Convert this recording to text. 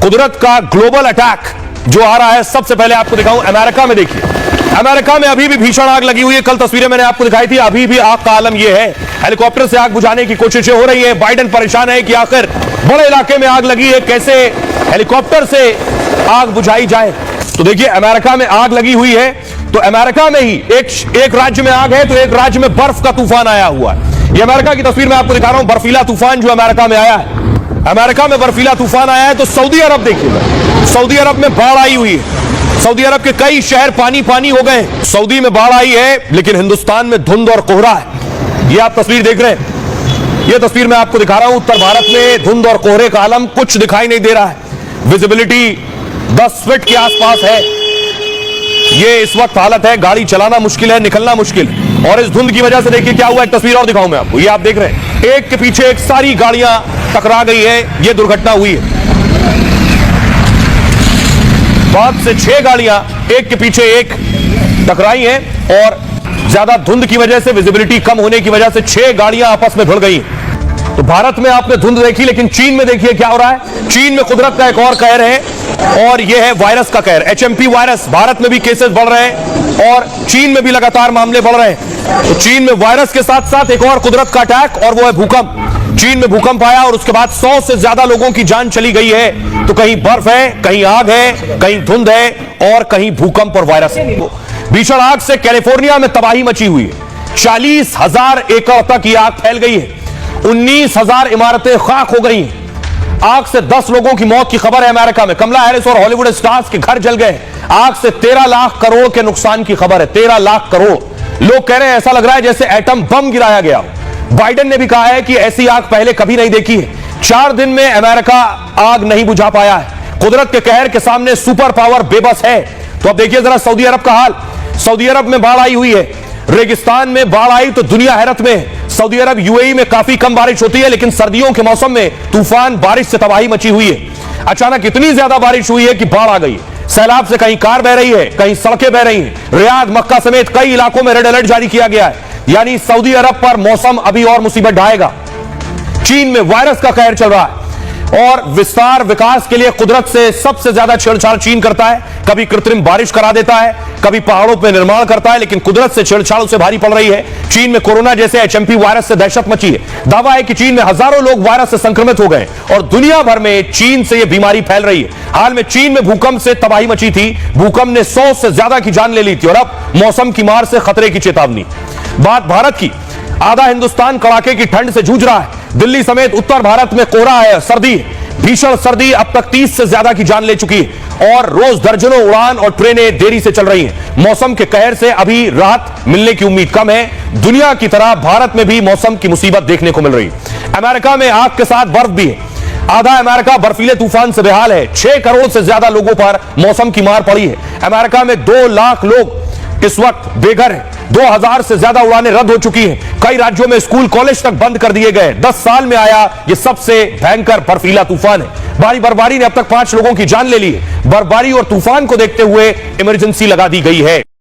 कुदरत का global attack जो आ रहा है, सबसे पहले आपको दिखाऊं अमेरिका में। देखिए अमेरिका में अभी भी भीषण आग लगी हुई है। कल तस्वीरें मैंने आपको दिखाई थी, अभी भी आग का आलम यह है। हेलीकॉप्टर से आग बुझाने की कोशिशें हो रही है। बाइडेन परेशान है कि आखिर बड़े इलाके में आग लगी है, कैसे हेलीकॉप्टर से आग बुझाई जाए। तो देखिए अमेरिका में आग लगी हुई है, तो अमेरिका में ही एक राज्य में आग है, तो एक राज्य में बर्फ का तूफान आया हुआ है। ये अमेरिका की तस्वीर मैं आपको दिखा रहा हूं, बर्फीला तूफान जो अमेरिका में आया है। अमेरिका में बर्फीला तूफान आया है। तो सऊदी अरब देखिएगा, सऊदी अरब में बाढ़ आई हुई है। सऊदी अरब के कई शहर पानी पानी हो गए। सऊदी में बाढ़ आई है, लेकिन हिंदुस्तान में धुंध और कोहरा है। ये आप तस्वीर देख रहे हैं, ये तस्वीर मैं आपको दिखा रहा हूं। उत्तर भारत में धुंध और कोहरे का आलम, कुछ दिखाई नहीं दे रहा है। विजिबिलिटी 10 फीट के आसपास है। ये इस वक्त हालत है, गाड़ी चलाना मुश्किल है, निकलना मुश्किल है। और इस धुंध की वजह से देखिए क्या हुआ, एक तस्वीर और दिखाऊं मैं आपको। ये आप देख रहे हैं, एक के पीछे एक सारी गाड़ियां टकरा गई है। ये दुर्घटना हुई है। 5 से 6 गाड़ियां एक के पीछे एक टकराई हैं, और ज्यादा धुंध की वजह से, विजिबिलिटी कम होने की वजह से 6 गाड़ियां आपस में भिड़ गई। तो भारत में आपने धुंध देखी, लेकिन चीन में देखिए क्या हो रहा है। चीन में कुदरत का एक और कहर है, और यह है वायरस का कहर, HMP वायरस। भारत में भी केसेस बढ़ रहे हैं और चीन में भी लगातार मामले बढ़ रहे हैं। तो चीन में वायरस के साथ साथ एक और कुदरत का अटैक, और वो है भूकंप। चीन में भूकंप आया और उसके बाद 100 से ज्यादा लोगों की जान चली गई है। तो कहीं बर्फ है, कहीं आग है, कहीं धुंध है, और कहीं भूकंप और वायरस है। भीषण आग से कैलिफोर्निया में तबाही मची हुई है। 40,000 एकड़ तक ये आग फैल गई है। 19,000 इमारतें खाक हो गई हैं। आग से 10 लोगों की मौत की खबर है अमेरिका में। कमला हैरिस और हॉलीवुड स्टार्स के घर जल गए। आग से 13 लाख करोड़ के नुकसान की खबर है। 13 लाख करोड़। लोग कह रहे हैं ऐसा लग रहा है जैसे एटम बम गिराया गया। बाइडेन ने भी कहा है कि ऐसी आग पहले कभी नहीं देखी है। 4 दिन में अमेरिका आग नहीं बुझा पाया है। कुदरत के कहर के सामने सुपर पावर बेबस है। तो अब देखिए जरा सऊदी अरब का हाल। सऊदी अरब में बाढ़ आई हुई है। रेगिस्तान में बाढ़ आई तो दुनिया हैरत में है। सऊदी अरब UAE में काफी कम बारिश होती है, लेकिन सर्दियों के मौसम में तूफान बारिश से तबाही मची हुई है। अचानक इतनी ज्यादा बारिश हुई है कि बाढ़ आ गई। सैलाब से कहीं कार बह रही है, कहीं सड़कें बह रही हैं। रियाद, मक्का समेत कई इलाकों में रेड अलर्ट जारी किया गया है। यानी सऊदी अरब पर मौसम अभी और मुसीबत ढाएगा। चीन में वायरस का कहर चल रहा है, और विस्तार विकास के लिए कुदरत से सबसे ज्यादा छेड़छाड़ चीन करता है। कभी कृत्रिम बारिश करा देता है, कभी पहाड़ों पर निर्माण करता है, लेकिन कुदरत से छेड़छाड़ उसे भारी पड़ रही है। चीन में कोरोना जैसे HMP वायरस से दहशत मची है। दावा है कि चीन में हजारों लोग वायरस से संक्रमित हो गए, और दुनिया भर में चीन से यह बीमारी फैल रही है। हाल में चीन में भूकंप से तबाही मची थी। भूकंप ने 100 से ज्यादा की जान ले ली थी, और अब मौसम की मार से खतरे की चेतावनी। बात भारत की। आधा हिंदुस्तान कड़ाके की ठंड से जूझ रहा है। दिल्ली समेत उत्तर भारत में कोहरा है, सर्दी, भीषण सर्दी अब तक 30 से ज्यादा की जान ले चुकी है, और रोज दर्जनों उड़ान और ट्रेनें देरी से चल रही हैं। मौसम के कहर से अभी राहत मिलने की उम्मीद कम है। दुनिया की तरह भारत में भी मौसम की मुसीबत देखने को मिल रही है। अमेरिका में आग के साथ बर्फ भी है। आधा अमेरिका बर्फीले तूफान से बेहाल है। 6 करोड़ से ज्यादा लोगों पर मौसम की मार पड़ी है। अमेरिका में 2 लाख लोग इस वक्त बेघर है। 2000 से ज्यादा उड़ानें रद्द हो चुकी हैं। कई राज्यों में स्कूल कॉलेज तक बंद कर दिए गए। 10 साल में आया यह सबसे भयंकर बर्फीला तूफान है। भारी बर्फबारी ने अब तक 5 लोगों की जान ले ली है। बर्फबारी और तूफान को देखते हुए इमरजेंसी लगा दी गई है।